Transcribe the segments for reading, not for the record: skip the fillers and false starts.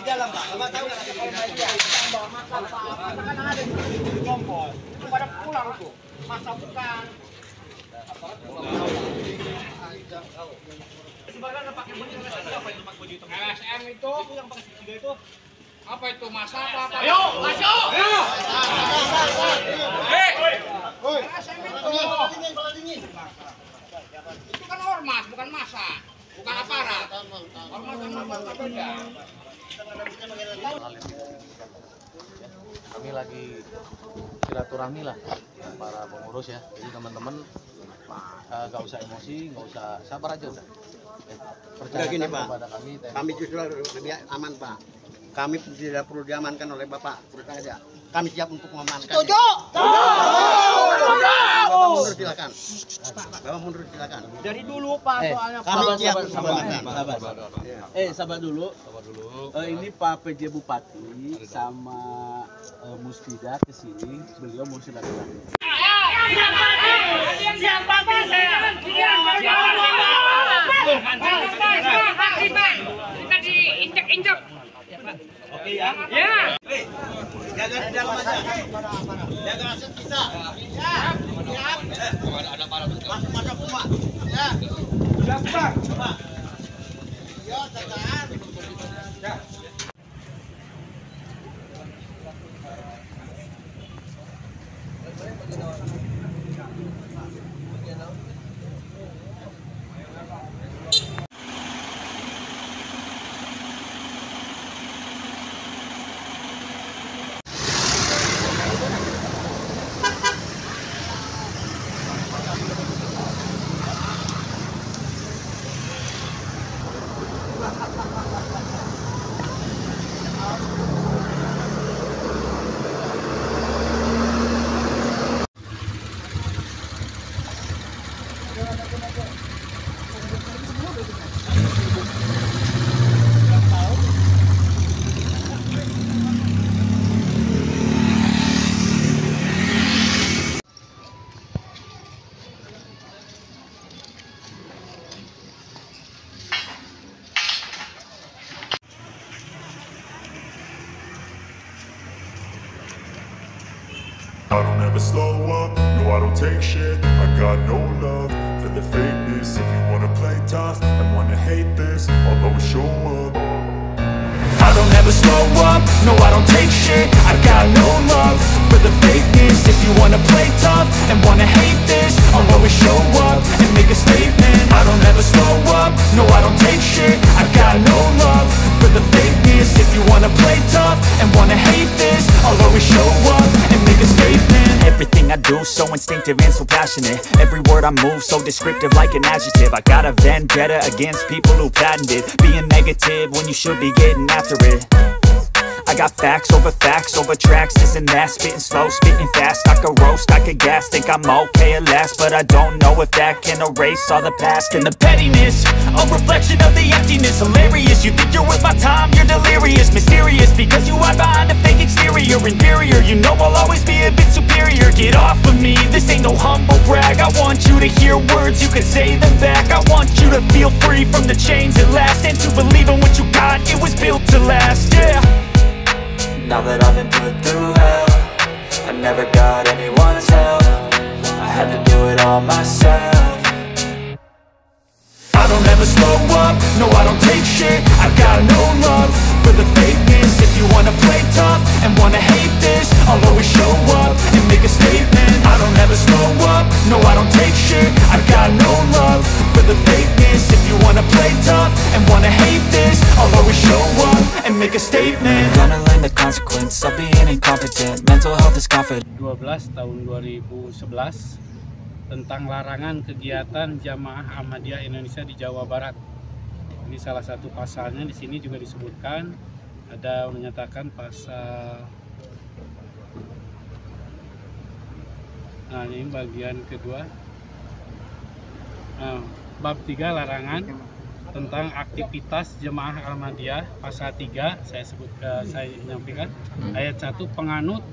dalam, Pak. Bapak tahu nggak? Bawa makan, Pak. Kan ada di kompor. Itu pada pulang tuh. Masa bukan. Sebenarnya pakai baju apa itu? Pakai baju hitam. LSM itu yang pakai segitiga itu. Apa itu? Masa apa? Ayo, masuk. Ayo. LSM itu. Itu kan ormas, bukan masa. Bukan aparat. Ormas sama masa beda. Kami lagi silaturahmi lah para pengurus ya. Jadi teman-teman nggak usah emosi, nggak usah, sabar aja udah. Udah gini Pak, kepada kami justru lebih aman Pak. Kami tidak perlu diamankan oleh Bapak, terus aja. Kami siap untuk mengamankan. Setuju. Bapak mundur silakan. Bapak mundur silakan. Dari dulu Pak soalnya Kami siap untuk mengamankan. Sabar dulu. Ini Pak PJ Bupati sama Muspida ke sini, beliau mau silaturahmi. Kita diinjek-injek. Oke ya. Ya. Jaga di dalam aja. Jaga aset kita. Siap. Ada para masuk semua. Ya. Siap Pak. Coba. Yo, tahan. Ya. I don't ever slow up, no I don't take shit. I got no love for the fakeness. If you wanna play tough and wanna hate this, I'll always show up. I don't ever slow up, no I don't take shit. I got no love for the fakeness. If you wanna play tough and wanna hate this, I'll always show up and make a statement. I don't ever slow up, no I don't take shit. I got no love for the fakeness. If you wanna play tough and wanna hate this, I'll always show up and make a statement. Everything I do so instinctive and so passionate. Every word I move so descriptive like an adjective. I got a vendetta against people who patented being negative when you should be getting after it. I got facts over tracks, this and that. Spitting slow, spitting fast. I could roast, I could gas. Think I'm okay at last, but I don't know if that can erase all the past. And the pettiness, a reflection of the emptiness. Hilarious, you think you're worth my time, you're delirious. Mysterious, because you hide behind a fake exterior. Inferior, you know I'll always be a bit superior. Get off of me, this ain't no humble brag. I want you to hear words, you can say them back. I want you to feel free from the chains at last, and to believe in what you got, it was built to last, yeah. Now that I've been put through hell, I never got anyone's help. I had to do it all myself. I don't ever slow up, no I don't take shit. I got no love for the fakeness. If you wanna play tough and wanna hate this, I'll always show up and make a statement. I don't ever slow up, no I don't take shit. I got no love for the fakeness. If you wanna play tough and wanna hate this, I'll always show up and make a statement. Gonna learn the consequence of being incompetent. Mental health is confident. 12 tahun 2011 tentang larangan kegiatan Jamaah Ahmadiyah Indonesia di Jawa Barat. Ini salah satu pasalnya, di sini juga disebutkan, ada menyatakan pasal. Nah, ini bagian kedua. Bab 3 larangan tentang aktivitas Jemaah Ahmadiyah, pasal 3 saya nyampaikan. Ayat 1, penganut,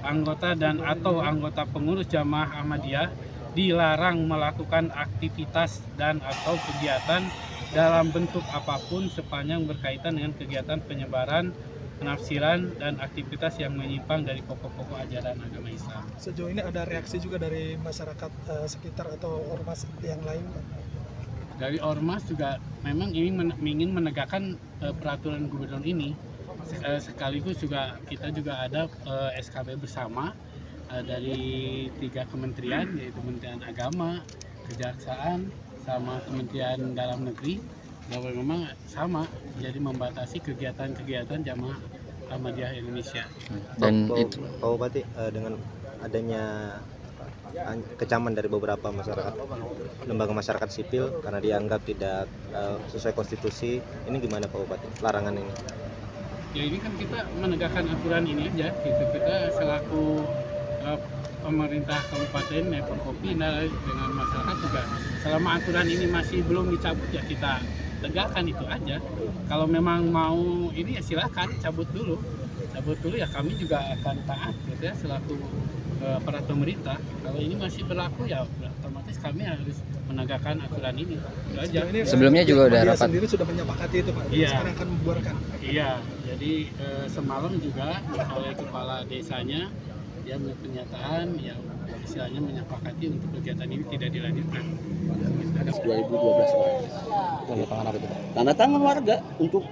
anggota dan atau anggota pengurus Jamaah Ahmadiyah dilarang melakukan aktivitas dan atau kegiatan dalam bentuk apapun sepanjang berkaitan dengan kegiatan penyebaran, penafsiran, dan aktivitas yang menyimpang dari pokok-pokok ajaran agama Islam. Sejauh ini ada reaksi juga dari masyarakat sekitar atau ormas yang lain, Pak? Dari ormas juga memang ingin menegakkan peraturan gubernur ini. Sekaligus juga kita juga ada SKB bersama dari 3 kementerian, yaitu Kementerian Agama, Kejaksaan, sama Kementerian Dalam Negeri, bahwa memang sama, jadi membatasi kegiatan-kegiatan jamaah Ahmadiyah Indonesia. Dan itu Pak Bupati, dengan adanya kecaman dari beberapa masyarakat, lembaga masyarakat sipil karena dianggap tidak sesuai konstitusi, ini gimana Pak Bupati, larangan ini? Ya ini kan kita menegakkan aturan ini aja, gitu. Kita selaku pemerintah kabupaten maupun Kopina dengan masyarakat juga, selama aturan ini masih belum dicabut ya kita tegakkan itu aja. Kalau memang mau ini ya silakan cabut dulu ya, kami juga akan taat gitu ya selaku para pemerintah. Kalau ini masih berlaku ya otomatis kami harus menegakkan aturan ini. Itu aja. Sebelumnya juga udah rapat. Sendiri sudah menyepakati itu Pak. Iya. Sekarang akan membuarkan. Iya. Jadi semalam juga oleh kepala desanya dia pernyataan ya istilahnya menyepakati untuk kegiatan ini tidak dilanjutkan. 2012 orang. Tanda tangan warga untuk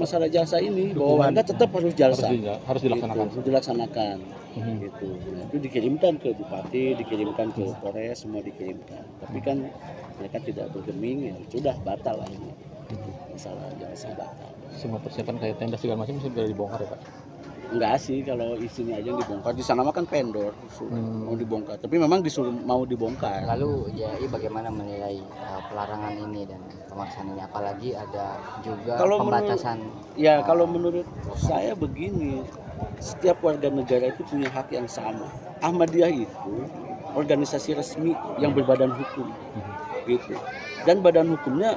masalah jasa ini, bahwa warga tetap harus jasa, harus dilaksanakan. Gitu, dilaksanakan. Gitu. Nah, itu dikirimkan ke bupati, dikirimkan ke Polres, semua dikirimkan. Tapi kan mereka tidak bergeming, ya sudah batal lah ini. Masalah jasa batal. Semua persiapan kayak tenda segala macam sudah dibongkar ya Pak? Enggak sih, kalau isinya aja yang dibongkar. Di sana mah kan vendor mau dibongkar, tapi memang disuruh mau dibongkar. Lalu JAI bagaimana menilai pelarangan ini dan pemaksaan ini, apalagi ada juga kalau pembatasan? Kalau menurut saya begini, setiap warga negara itu punya hak yang sama. Ahmadiyah itu organisasi resmi yang berbadan hukum, gitu. Dan badan hukumnya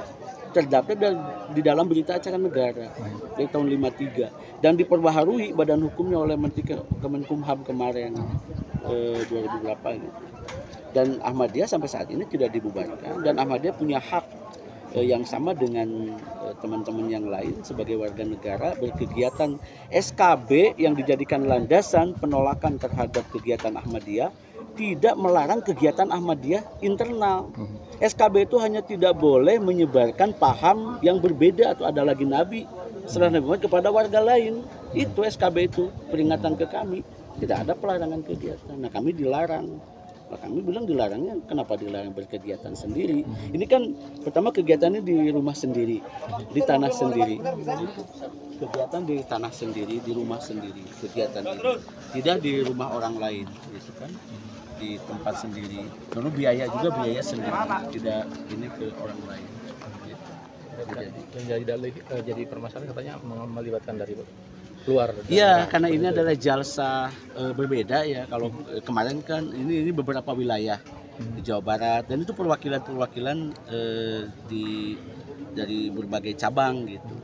terdaftar di dalam berita acara negara dari tahun 53 dan diperbaharui badan hukumnya oleh Menteri Kemenkumham kemarin 2008 gitu. Dan Ahmadiyah sampai saat ini tidak dibubarkan, dan Ahmadiyah punya hak yang sama dengan teman-teman yang lain sebagai warga negara berkegiatan. SKB yang dijadikan landasan penolakan terhadap kegiatan Ahmadiyah tidak melarang kegiatan Ahmadiyah internal. SKB itu hanya tidak boleh menyebarkan paham yang berbeda atau ada lagi Nabi setelah Nabi Muhammad kepada warga lain. Itu SKB itu peringatan ke kami. Tidak ada pelarangan kegiatan. Nah, kami dilarang. Nah, kami bilang dilarangnya kenapa dilarang berkegiatan sendiri? Ini kan pertama kegiatannya di rumah sendiri, di tanah sendiri. Kegiatan di tanah sendiri, di rumah sendiri, kegiatan ini. Tidak di rumah orang lain, gitu kan? Di tempat sendiri. Lalu biaya juga biaya sendiri, tidak ini ke orang lain. Gitu. Yang jadi permasalahan katanya melibatkan dari luar. Iya, karena ini adalah jalsa berbeda ya. Kalau kemarin kan ini beberapa wilayah di Jawa Barat, dan itu perwakilan dari berbagai cabang gitu.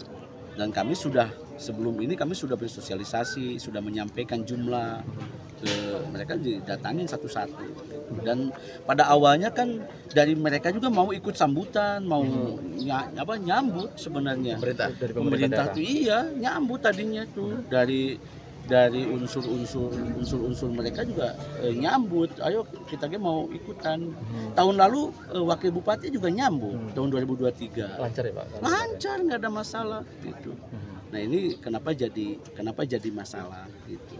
Dan kami sudah sebelum ini kami sudah bersosialisasi, sudah menyampaikan jumlah ke mereka, didatangin satu-satu. Dan pada awalnya kan dari mereka juga mau ikut sambutan, mau nyambut sebenarnya. Pemerintah tuh iya nyambut tadinya tuh dari unsur mereka juga nyambut. Ayo kita mau ikutan. Tahun lalu wakil bupati juga nyambut tahun 2023. Lancar ya Pak? Lancar, nggak ada masalah gitu. Nah ini kenapa jadi masalah gitu.